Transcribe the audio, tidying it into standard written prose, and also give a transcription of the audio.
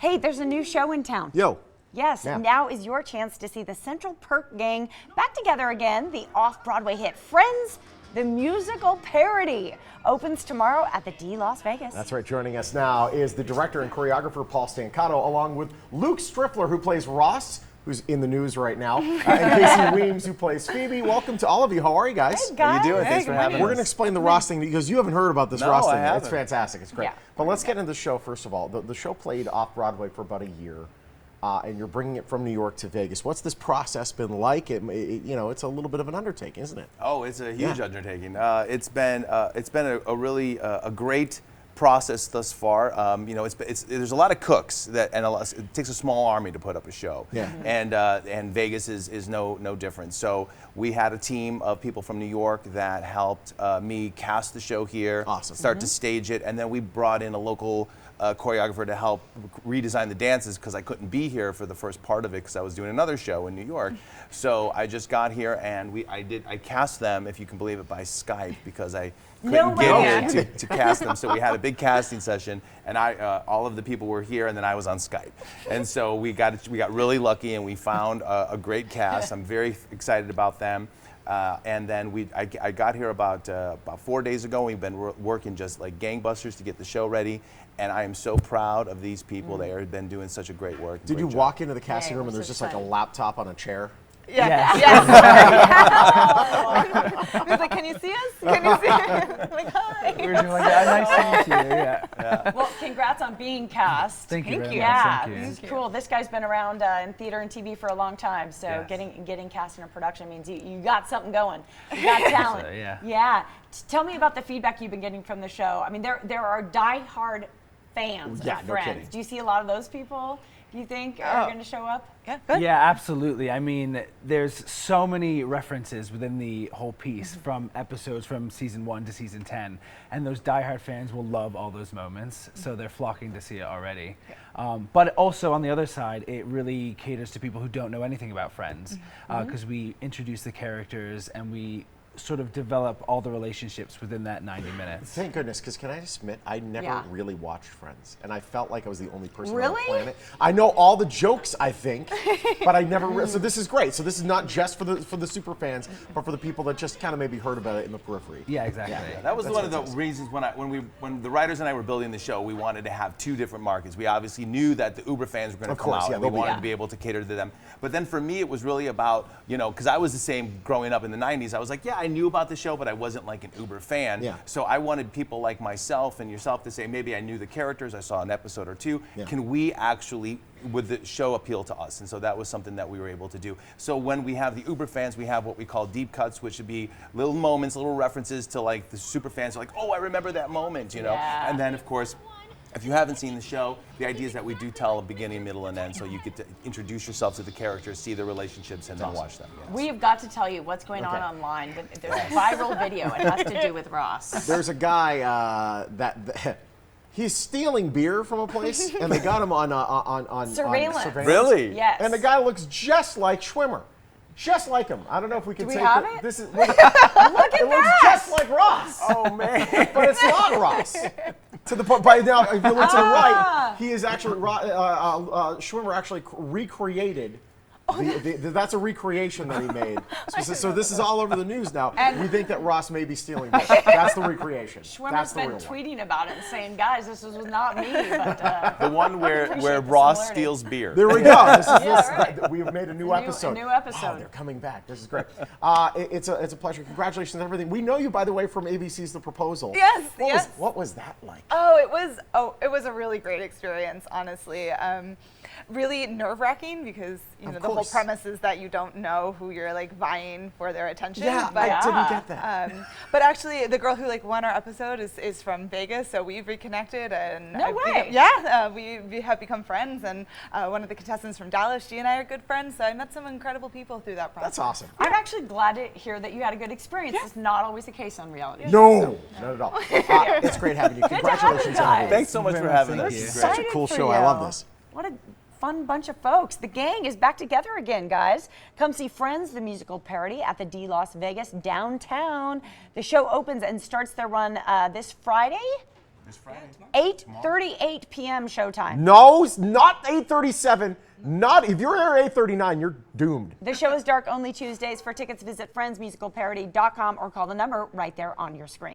Hey, there's a new show in town. Yo. Yes, Yeah. Now is your chance to see the Central Perk Gang back together again. The off-Broadway hit Friends, the musical parody, opens tomorrow at the D Las Vegas. That's right. Joining us now is the director and choreographer Paul Stancato, along with Luke Striffler, who plays Ross, who's in the news right now, and Casey Weems, who plays Phoebe. Welcome to all of you. How are you guys? Hey, guys. How you doing? Hey, Thanks for having us. We're going to explain the Ross thing because you haven't heard about this No, Ross I thing. haven't. It's fantastic. It's great. Yeah. But let's get into the show first of all. The show played off-Broadway for about a year. And you're bringing it from New York to Vegas. What's this process been like? You know, it's a little bit of an undertaking, isn't it? Oh, it's a huge undertaking. It's been a really great process thus far. You know, there's a lot of cooks it takes a small army to put up a show. Yeah. And Vegas is no different. So we had a team of people from New York that helped me cast the show here, Awesome. start to stage it, and then we brought in a local choreographer to help redesign the dances because I couldn't be here for the first part of it because I was doing another show in New York. So I just got here and I cast them, if you can believe it, by Skype because I couldn't get here to cast them. So we had a big casting session, and all of the people were here, and then I was on Skype. And so we got really lucky, and we found a great cast. I'm very excited about them. And then I got here about 4 days ago. We've been working just like gangbusters to get the show ready, and I am so proud of these people. They have been doing such a great work. Did you walk into the casting room and there's just like a laptop on a chair? Yeah. Yes. He was like, "Can you see us? Can you see?" I'm like, "Hi." We were doing like, nice to meet you. Yeah. Well, congrats on being cast. Thank you. very much. Yeah, Thank you. this is cool. This guy's been around in theater and TV for a long time, so Yes. getting cast in a production means you got something going. You got talent. So, yeah. Yeah. Tell me about the feedback you've been getting from the show. I mean, there are diehard fans Yeah, of no Friends. kidding. Do you see a lot of those people? Do you think are going to show up? Yeah. Good. Yeah, absolutely. I mean, there's so many references within the whole piece from episodes from season 1 to season 10, and those diehard fans will love all those moments, so they're flocking to see it already. But also on the other side, it really caters to people who don't know anything about Friends, because we introduce the characters and we sort of develop all the relationships within that 90 minutes. Thank goodness, because can I just admit, I never really watched Friends, and I felt like I was the only person on the planet. I know all the jokes, I think, but I never. So this is great. So this is not just for the super fans, but for the people that just kind of maybe heard about it in the periphery. Yeah, exactly. Yeah, that was one of the reasons when the writers and I were building the show, we wanted to have two different markets. We obviously knew that the Uber fans were going to come out, and we wanted to be able to cater to them. But then for me, it was really about, you know, because I was the same growing up in the 90s. I was like, yeah, I knew about the show, but I wasn't like an Uber fan. Yeah. So I wanted people like myself and yourself to say, maybe I knew the characters, I saw an episode or two. Yeah. Can we actually, would the show appeal to us? And so that was something that we were able to do. So when we have the Uber fans, we have what we call deep cuts, which would be little moments, little references to like the super fans are like, oh, I remember that moment, you know? And then of course, if you haven't seen the show, the idea is that we do tell a beginning, middle, and end, so you get to introduce yourself to the characters, see the relationships, and then watch them. Yes. We have got to tell you what's going on online. There's a viral video. It has to do with Ross. There's a guy he's stealing beer from a place, and they got him on Surveillance. Really? Yes. And the guy looks just like Schwimmer. Just like him. I don't know if we can Do we say have that it? this is. Look at it looks that! just like Ross. Oh man! But it's not Ross. To the point, by now, if you look to the right, he is actually Schwimmer actually recreated. That's a recreation that he made. So this is all over the news now. We think that Ross may be stealing this. That's the recreation. Schwimmer's been tweeting about it and saying, guys, this was not me. But, the one where Ross steals beer. There we go. We have made a new episode. A new episode. Wow, they're coming back. This is great. It's a pleasure. Congratulations on everything. We know you, by the way, from ABC's The Proposal. Yes. What was that like? It was a really great experience, honestly. Really nerve-wracking because the whole premise is that you don't know who you're like vying for their attention. Yeah, but, I didn't get that. But actually, the girl who won our episode is from Vegas, so we've reconnected and No way. We have become friends. And one of the contestants from Dallas, she and I are good friends. So I met some incredible people through that process. That's awesome. I'm actually glad to hear that you had a good experience. It's not always the case on reality. No, not at all. It's great having you. Congratulations on everything. Thanks so much for having us. This is It's such great. a cool for show. you. I love this. What a fun bunch of folks. The gang is back together again, guys. Come see Friends, the musical parody, at the D Las Vegas downtown. The show opens and starts their run this Friday. This Friday. 8:38 p.m. showtime. No, it's not 8:37. Not if you're there at 8:39, you're doomed. The show is dark only Tuesdays. For tickets, visit friendsmusicalparody.com or call the number right there on your screen.